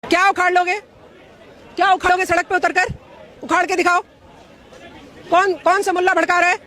क्या उखाड़ लोगे? क्या उखाड़ोगे सड़क पे उतरकर? उखाड़ के दिखाओ। कौन सा मुल्ला भड़का रहा है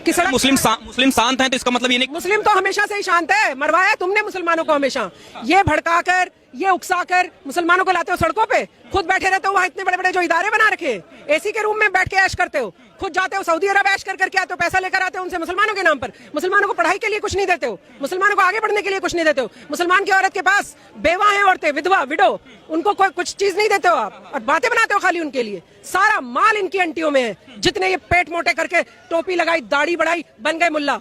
कि सड़क? मुस्लिम शांत हैं तो इसका मतलब ये नहीं। मुस्लिम तो हमेशा से ही शांत है। मरवाया तुमने मुसलमानों को हमेशा। ये भड़काकर, ये उकसाकर मुसलमानों को लाते हो सड़कों पे, खुद बैठे रहते हो वहाँ इतने बड़े बड़े जो इदारे बना रखे, एसी के रूम में बैठ के ऐश करते हो, खुद जाते हो सऊदी अरब ऐश करके आते हो, पैसा लेकर आते हो उनसे मुसलमानों के नाम पर। मुसलमानों को पढ़ाई के लिए कुछ नहीं देते हो, मुसलमानों को आगे बढ़ने के लिए कुछ नहीं देते हो। मुसलमान की औरत के पास बेवा है, औरतें विधवा विडो, उनको कोई कुछ चीज नहीं देते हो आप, और बातें बनाते हो खाली उनके लिए। सारा माल इनकी अंटियों में है। जितने ये पेट मोटे करके टोपी लगाई, दाढ़ी बढ़ाई, बन गए मुल्ला,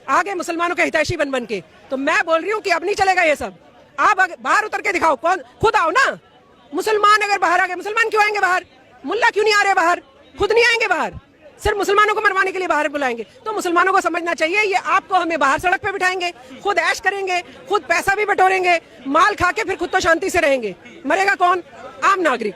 आगे मुसलमानों के हितैषी बन के। तो मैं बोल रही हूँ कि अब नहीं चलेगा ये सब। आप बाहर उतर के दिखाओ, कौन खुद आओ ना। मुसलमान अगर बाहर आ गए, मुसलमान क्यों आएंगे बाहर? मुल्ला क्यों नहीं आ रहे बाहर? खुद नहीं आएंगे बाहर, सिर्फ मुसलमानों को मरवाने के लिए बाहर बुलाएंगे। तो मुसलमानों को समझना चाहिए, ये आपको हमें बाहर सड़क पे बिठाएंगे, खुद ऐश करेंगे, खुद पैसा भी बटोरेंगे, माल खा के फिर खुद तो शांति से रहेंगे। मरेगा कौन? आम नागरिक,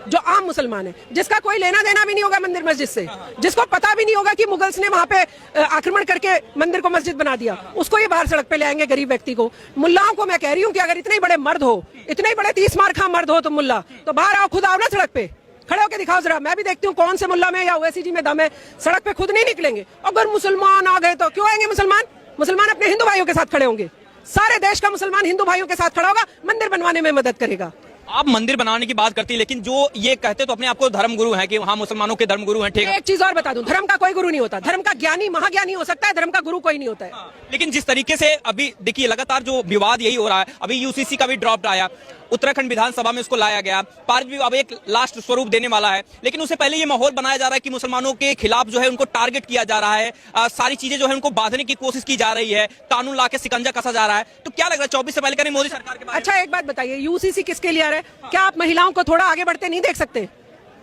जो आम मुसलमान है, जिसका कोई लेना देना भी नहीं होगा मंदिर मस्जिद से, जिसको पता भी नहीं होगा कि मुगल्स ने वहां पे आक्रमण करके मंदिर को मस्जिद बना दिया, उसको ये बाहर सड़क पे ले आएंगे, गरीब व्यक्ति को। मुल्लाओं को मैं कह रही हूँ कि अगर इतने बड़े मर्द हो, इतने बड़े 30 मार खा मर्द हो तुम मुल्ला, तो बाहर आओ, खुद आओ ना सड़क पे, खड़े होकर दिखाओ जरा। मैं भी देखती हूँ कौन से मुल्ला में या ओवैसी में दम है। सड़क पे खुद नहीं निकलेंगे। अगर मुसलमान आ गए तो क्यों आएंगे मुसलमान? मुसलमान अपने हिंदू भाइयों के साथ खड़े होंगे। सारे देश का मुसलमान हिंदू भाइयों के साथ खड़ा होगा, मंदिर बनवाने में मदद करेगा। आप मंदिर बनाने की बात करती है, लेकिन जो ये कहते तो अपने आप को धर्म गुरु हैं कि हाँ मुसलमानों के धर्म गुरु हैं, ठीक है। एक चीज और बता दूं, धर्म का कोई गुरु नहीं होता, धर्म का ज्ञानी महाज्ञानी हो सकता है, धर्म का गुरु कोई नहीं होता है। लेकिन जिस तरीके से अभी देखिए लगातार जो विवाद यही हो रहा है, अभी यूसीसी का भी ड्रॉप आया, उत्तराखंड विधानसभा में उसको लाया गया, पार्क भी अब एक लास्ट स्वरूप देने वाला है, लेकिन उससे पहले ये माहौल बनाया जा रहा है कि मुसलमानों के खिलाफ जो है उनको टारगेट किया जा रहा है, सारी चीजें जो है उनको बांधने की कोशिश की जा रही है, कानून ला के सिकंजा कसा जा रहा है। तो क्या लग रहा है 24 से पहले करें मोदी सरकार के बारे में? अच्छा एक बात बताइए, यूसीसी किसके लिए आ रहा है? क्या आप महिलाओं को थोड़ा आगे बढ़ते नहीं देख सकते?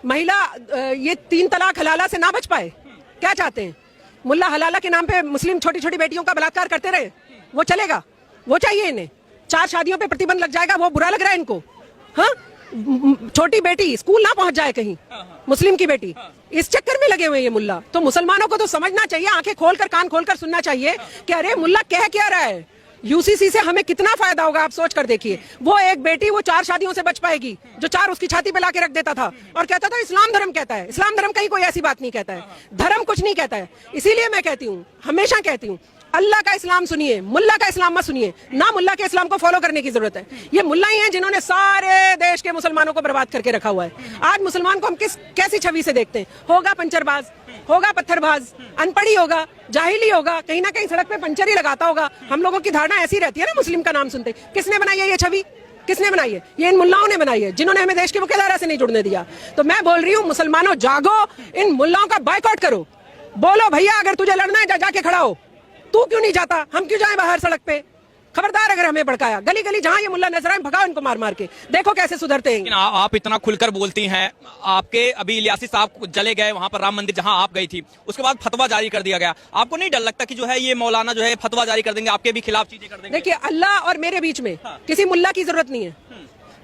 महिला ये 3 तलाक हलाला से ना बच पाए, क्या चाहते हैं? मुल्ला हलाला के नाम पे मुस्लिम छोटी छोटी बेटियों का बलात्कार करते रहे, वो चलेगा? वो चाहिए इन्हें? 4 शादियों पे प्रतिबंध लग जाएगा, वो बुरा लग रहा है इनको? हाँ, छोटी बेटी स्कूल ना पहुंच जाए कहीं, मुस्लिम की बेटी, इस चक्कर में लगे हुए ये मुल्ला। तो मुसलमानों को तो समझना चाहिए, आंखें खोलकर कान खोलकर सुनना चाहिए कि अरे मुल्ला कह क्या रहा है, यूसीसी से हमें कितना फायदा होगा। आप सोच कर देखिए, वो एक बेटी वो 4 शादियों से बच पाएगी, जो 4 उसकी छाती पे लाके रख देता था और कहता था इस्लाम धर्म कहता है। इस्लाम धर्म कहीं कोई ऐसी बात नहीं कहता है, धर्म कुछ नहीं कहता है। इसीलिए मैं कहती हूँ, हमेशा कहती हूँ, अल्लाह का इस्लाम सुनिए, मुल्ला का इस्लाम मत सुनिए। ना मुल्ला के इस्लाम को फॉलो करने की जरूरत है। ये मुल्ला ही हैं जिन्होंने सारे देश के मुसलमानों को बर्बाद करके रखा हुआ है। आज मुसलमान को हम कैसी छवि से देखते हैं? होगा पंचरबाज, होगा पत्थरबाज, अनपढ़ी होगा, जाहिली होगा, कहीं ना कहीं सड़क पे पंचर ही लगाता होगा। हम लोगों की धारणा ऐसी रहती है ना मुस्लिम का नाम सुनते। किसने बनाई है ये छवि? किसने बनाई है? ये इन मुल्लाओं ने बनाई है, जिन्होंने हमें देश की मुख्यधारा से नहीं जुड़ने दिया। तो मैं बोल रही हूँ, मुसलमानों जागो, इन मुल्लाओं का बायकॉट करो। बोलो भैया अगर तुझे लड़ना है जाके खड़ा हो, तू क्यों नहीं जाता? हम क्यों जाएं बाहर सड़क पे? खबरदार अगर हमें भड़काया, गली गली जहां ये मुल्ला नजर आए भगाओ इनको मार मार के, देखो कैसे सुधरते हैं। आप इतना खुलकर बोलती हैं, आपके अभी इलियासी साहब चले गए वहां पर राम मंदिर जहां आप गई थी, उसके बाद फतवा जारी कर दिया गया। आपको नहीं डर लगता कि जो है ये मौलाना जो है फतवा जारी कर देंगे, आपके भी खिलाफ चीजें कर देंगे? देखिए, अल्लाह और मेरे बीच में किसी मुल्ला की जरूरत नहीं है।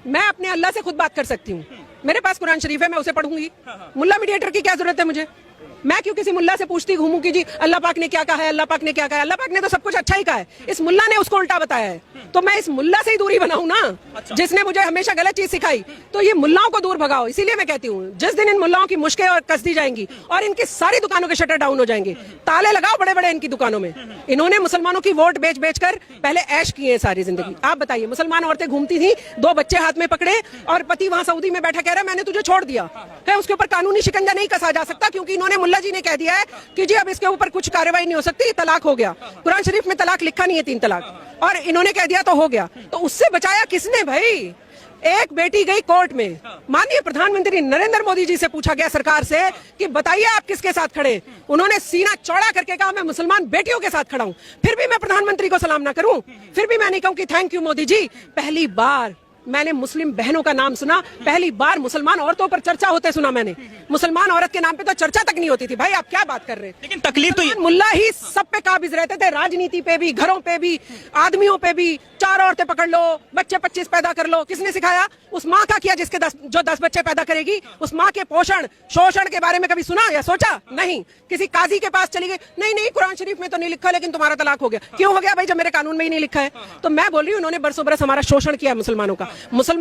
मैं अपने अल्लाह से खुद बात कर सकती हूँ। मेरे पास कुरान शरीफ है, मैं उसे पढ़ूंगी। मुल्ला मीडिएटर की क्या जरूरत है मुझे? मैं क्यों किसी मुल्ला से पूछती घूमूं कि जी अल्लाह पाक ने क्या कहा है, अल्लाह पाक ने क्या कहा है? अल्लाह पाक ने तो सब कुछ अच्छा ही कहा है, इस मुल्ला ने उसको उल्टा बताया है। तो मैं इस मुल्ला से ही दूरी बनाऊं ना, जिसने मुझे हमेशा गलत चीज सिखाई। तो ये मुल्लाओं को दूर भगाओ। इसीलिए मैं कहती हूँ, जिस दिन इन मुल्लाओं की मुश्कें और कस दी जाएंगी और इनकी सारी दुकानों के शटर डाउन हो जाएंगे, ताले लगाओ बड़े बड़े इनकी दुकानों में। इन्होंने मुसलमानों की वोट बेच बेच कर पहले ऐश किए सारी जिंदगी। आप बताइए, मुसलमान औरतें घूमती थी, 2 बच्चे हाथ में पकड़े और पति वहां सऊदी में बैठा कह रहा है मैंने तुझे छोड़ दिया है, उसके ऊपर कानूनी शिकंजा नहीं कसा जा सकता, क्योंकि इन्होंने मुल्ला जी ने कह दिया है कि जी अब इसके ऊपर कुछ कार्रवाई नहीं हो सकती, तलाक हो गया। कुरान शरीफ में तलाक लिखा नहीं है, 3 तलाक, और इन्होंने कह दिया तो हो गया। तो उससे बचाया किसने भाई? एक बेटी गई कोर्ट में, माननीय प्रधानमंत्री नरेंद्र मोदी जी से पूछा गया सरकार से कि बताइए आप किसके साथ खड़े? उन्होंने सीना चौड़ा करके कहा मैं मुसलमान बेटियों के साथ खड़ा हूं। फिर भी मैं प्रधानमंत्री को सलाम ना करूं, फिर भी मैं नहीं कहूं कि थैंक यू मोदी जी। पहली बार मैंने मुस्लिम बहनों का नाम सुना, पहली बार मुसलमान औरतों पर चर्चा होते सुना मैंने। मुसलमान औरत के नाम पे तो चर्चा तक नहीं होती थी। भाई आप क्या बात कर रहे हैं? लेकिन तकलीफ तो ये मुल्ला ही सब पे काबिज रहते थे, राजनीति पे भी, घरों पे भी, आदमियों पे भी। 4 औरतें पकड़ लो, बच्चे 25 पैदा कर लो। किसने सिखाया? उस माँ का किया जिसके 10 बच्चे पैदा करेगी। उस माँ के पोषण शोषण के बारे में कभी सुना या सोचा? नहीं। किसी काजी के पास चली गई, नहीं कुरान शरीफ में तो नहीं लिखा, लेकिन तुम्हारा तलाक हो गया। क्यों हो गया भाई, जब मेरे कानून में ही नहीं लिखा है? तो मैं बोल रही हूँ, उन्होंने बरसों बरस हमारा शोषण किया मुसलमानों का। मुसलमान